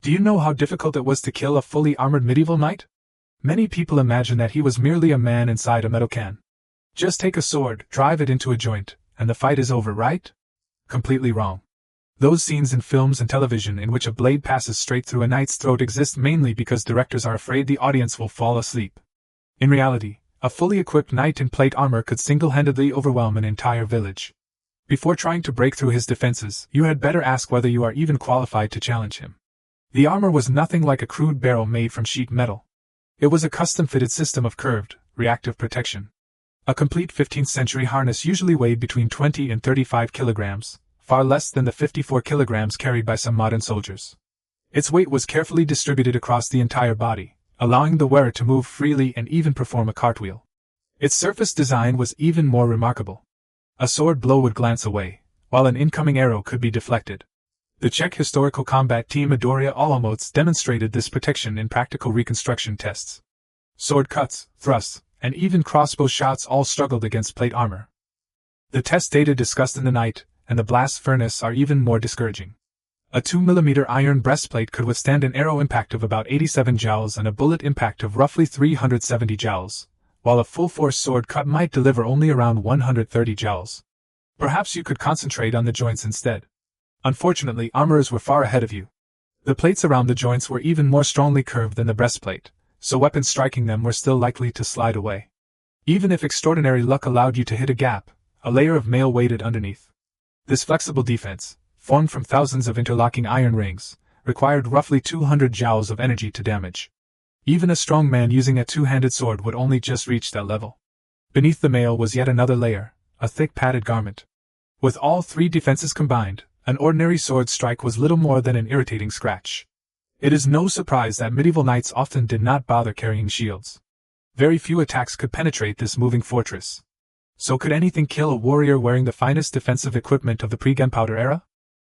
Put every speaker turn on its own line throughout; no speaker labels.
Do you know how difficult it was to kill a fully armored medieval knight? Many people imagine that he was merely a man inside a metal can. Just take a sword, drive it into a joint, and the fight is over, right? Completely wrong. Those scenes in films and television in which a blade passes straight through a knight's throat exist mainly because directors are afraid the audience will fall asleep. In reality, a fully equipped knight in plate armor could single-handedly overwhelm an entire village. Before trying to break through his defenses, you had better ask whether you are even qualified to challenge him. The armor was nothing like a crude barrel made from sheet metal. It was a custom-fitted system of curved, reactive protection. A complete 15th century harness usually weighed between 20 and 35 kilograms, far less than the 54 kilograms carried by some modern soldiers. Its weight was carefully distributed across the entire body, allowing the wearer to move freely and even perform a cartwheel. Its surface design was even more remarkable. A sword blow would glance away, while an incoming arrow could be deflected. The Czech historical combat team Adoria Olomouc demonstrated this protection in practical reconstruction tests. Sword cuts, thrusts, and even crossbow shots all struggled against plate armor. The test data discussed in the Knight and the Blast Furnace are even more discouraging. A 2mm iron breastplate could withstand an arrow impact of about 87 joules and a bullet impact of roughly 370 joules, while a full-force sword cut might deliver only around 130 joules. Perhaps you could concentrate on the joints instead. Unfortunately, armorers were far ahead of you. The plates around the joints were even more strongly curved than the breastplate, so weapons striking them were still likely to slide away. Even if extraordinary luck allowed you to hit a gap, a layer of mail waited underneath. This flexible defense, formed from thousands of interlocking iron rings, required roughly 200 joules of energy to damage. Even a strong man using a two-handed sword would only just reach that level. Beneath the mail was yet another layer, a thick padded garment. With all three defenses combined, an ordinary sword strike was little more than an irritating scratch. It is no surprise that medieval knights often did not bother carrying shields. Very few attacks could penetrate this moving fortress. So could anything kill a warrior wearing the finest defensive equipment of the pre-gunpowder era?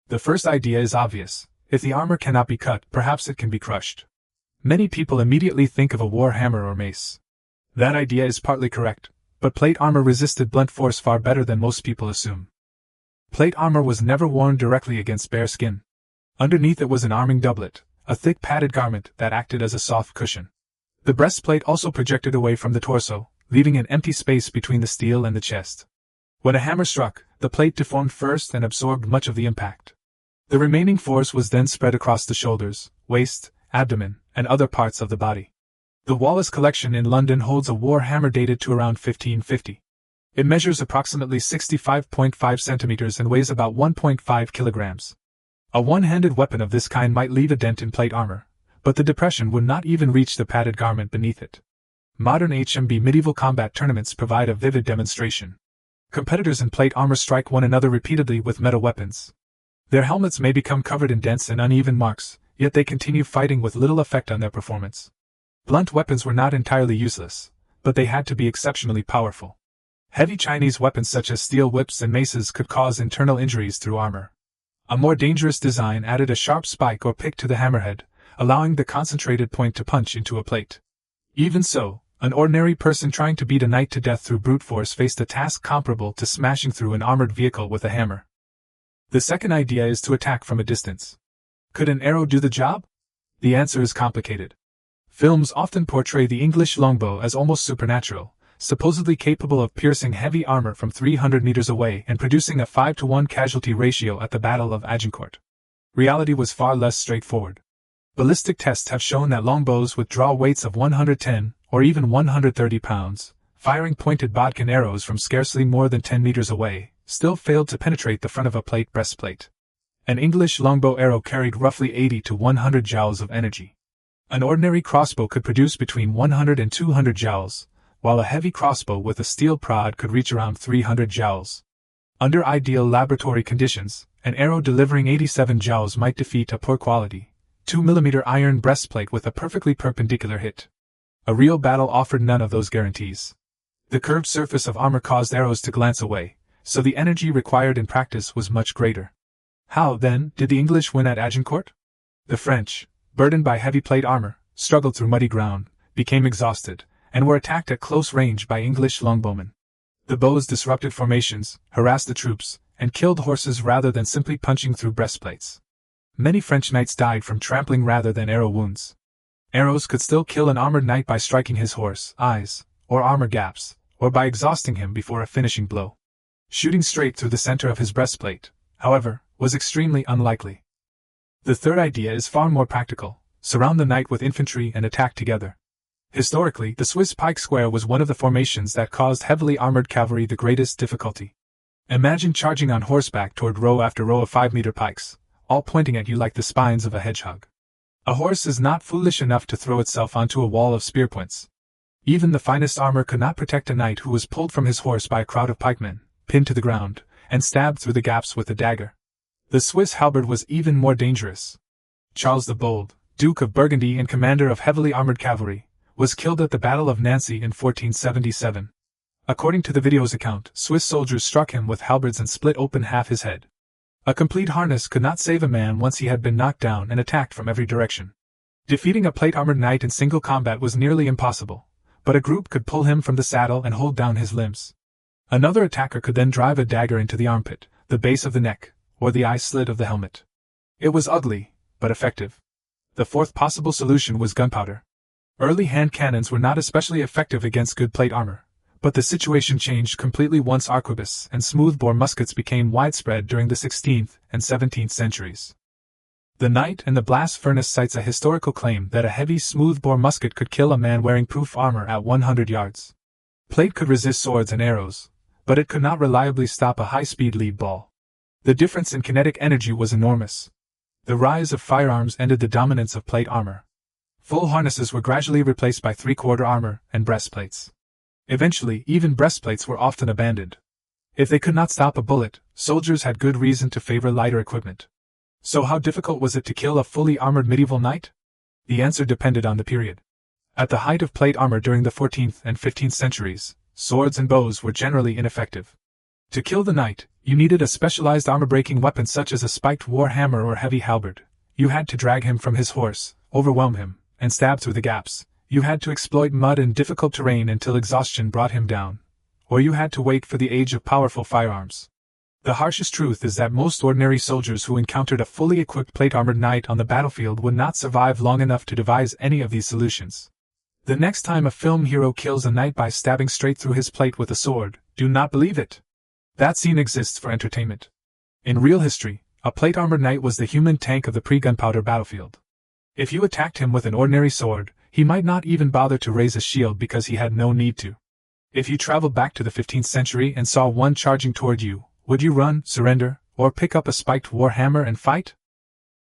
The first idea is obvious. If the armor cannot be cut, perhaps it can be crushed. Many people immediately think of a war hammer or mace. That idea is partly correct, but plate armor resisted blunt force far better than most people assume. Plate armor was never worn directly against bare skin. Underneath it was an arming doublet, a thick padded garment that acted as a soft cushion. The breastplate also projected away from the torso, leaving an empty space between the steel and the chest. When a hammer struck, the plate deformed first and absorbed much of the impact. The remaining force was then spread across the shoulders, waist, abdomen, and other parts of the body. The Wallace collection in London holds a war hammer dated to around 1550. It measures approximately 65.5 centimeters and weighs about 1.5 kilograms. A one-handed weapon of this kind might leave a dent in plate armor, but the depression would not even reach the padded garment beneath it. Modern HMB medieval combat tournaments provide a vivid demonstration. Competitors in plate armor strike one another repeatedly with metal weapons. Their helmets may become covered in dents and uneven marks, yet they continue fighting with little effect on their performance. Blunt weapons were not entirely useless, but they had to be exceptionally powerful. Heavy Chinese weapons such as steel whips and maces could cause internal injuries through armor. A more dangerous design added a sharp spike or pick to the hammerhead, allowing the concentrated point to punch into a plate. Even so, an ordinary person trying to beat a knight to death through brute force faced a task comparable to smashing through an armored vehicle with a hammer. The second idea is to attack from a distance. Could an arrow do the job? The answer is complicated. Films often portray the English longbow as almost supernatural, supposedly capable of piercing heavy armor from 300 meters away and producing a 5-to-1 casualty ratio at the Battle of Agincourt. Reality was far less straightforward. Ballistic tests have shown that longbows with draw weights of 110 or even 130 pounds, firing pointed bodkin arrows from scarcely more than 10 meters away, still failed to penetrate the front of a plate breastplate. An English longbow arrow carried roughly 80 to 100 joules of energy. An ordinary crossbow could produce between 100 and 200 joules, while a heavy crossbow with a steel prod could reach around 300 joules. Under ideal laboratory conditions, an arrow delivering 87 joules might defeat a poor quality, 2mm iron breastplate with a perfectly perpendicular hit. A real battle offered none of those guarantees. The curved surface of armor caused arrows to glance away, so the energy required in practice was much greater. How, then, did the English win at Agincourt? The French, burdened by heavy plate armor, struggled through muddy ground, became exhausted, and were attacked at close range by English longbowmen. The bows disrupted formations, harassed the troops, and killed horses rather than simply punching through breastplates. Many French knights died from trampling rather than arrow wounds. Arrows could still kill an armored knight by striking his horse, eyes, or armor gaps, or by exhausting him before a finishing blow. Shooting straight through the center of his breastplate, however, was extremely unlikely. The third idea is far more practical: surround the knight with infantry and attack together. Historically, the Swiss pike square was one of the formations that caused heavily armored cavalry the greatest difficulty. Imagine charging on horseback toward row after row of 5-meter pikes, all pointing at you like the spines of a hedgehog. A horse is not foolish enough to throw itself onto a wall of spear points. Even the finest armor could not protect a knight who was pulled from his horse by a crowd of pikemen, pinned to the ground, and stabbed through the gaps with a dagger. The Swiss halberd was even more dangerous. Charles the Bold, Duke of Burgundy and commander of heavily armored cavalry, was killed at the Battle of Nancy in 1477. According to the video's account, Swiss soldiers struck him with halberds and split open half his head. A complete harness could not save a man once he had been knocked down and attacked from every direction. Defeating a plate-armored knight in single combat was nearly impossible, but a group could pull him from the saddle and hold down his limbs. Another attacker could then drive a dagger into the armpit, the base of the neck, or the eye slit of the helmet. It was ugly, but effective. The fourth possible solution was gunpowder. Early hand cannons were not especially effective against good plate armor, but the situation changed completely once arquebus and smoothbore muskets became widespread during the 16th and 17th centuries. The Knight and the Blast Furnace cites a historical claim that a heavy smoothbore musket could kill a man wearing proof armor at 100 yards. Plate could resist swords and arrows, but it could not reliably stop a high-speed lead ball. The difference in kinetic energy was enormous. The rise of firearms ended the dominance of plate armor. Full harnesses were gradually replaced by three-quarter armor and breastplates. Eventually, even breastplates were often abandoned. If they could not stop a bullet, soldiers had good reason to favor lighter equipment. So how difficult was it to kill a fully armored medieval knight? The answer depended on the period. At the height of plate armor during the 14th and 15th centuries, swords and bows were generally ineffective. To kill the knight, you needed a specialized armor-breaking weapon such as a spiked war hammer or heavy halberd. You had to drag him from his horse, overwhelm him, and stab through the gaps. You had to exploit mud and difficult terrain until exhaustion brought him down. Or you had to wait for the age of powerful firearms. The harshest truth is that most ordinary soldiers who encountered a fully equipped plate-armored knight on the battlefield would not survive long enough to devise any of these solutions. The next time a film hero kills a knight by stabbing straight through his plate with a sword, do not believe it. That scene exists for entertainment. In real history, a plate-armored knight was the human tank of the pre-gunpowder battlefield. If you attacked him with an ordinary sword, he might not even bother to raise a shield because he had no need to. If you traveled back to the 15th century and saw one charging toward you, would you run, surrender, or pick up a spiked war hammer and fight?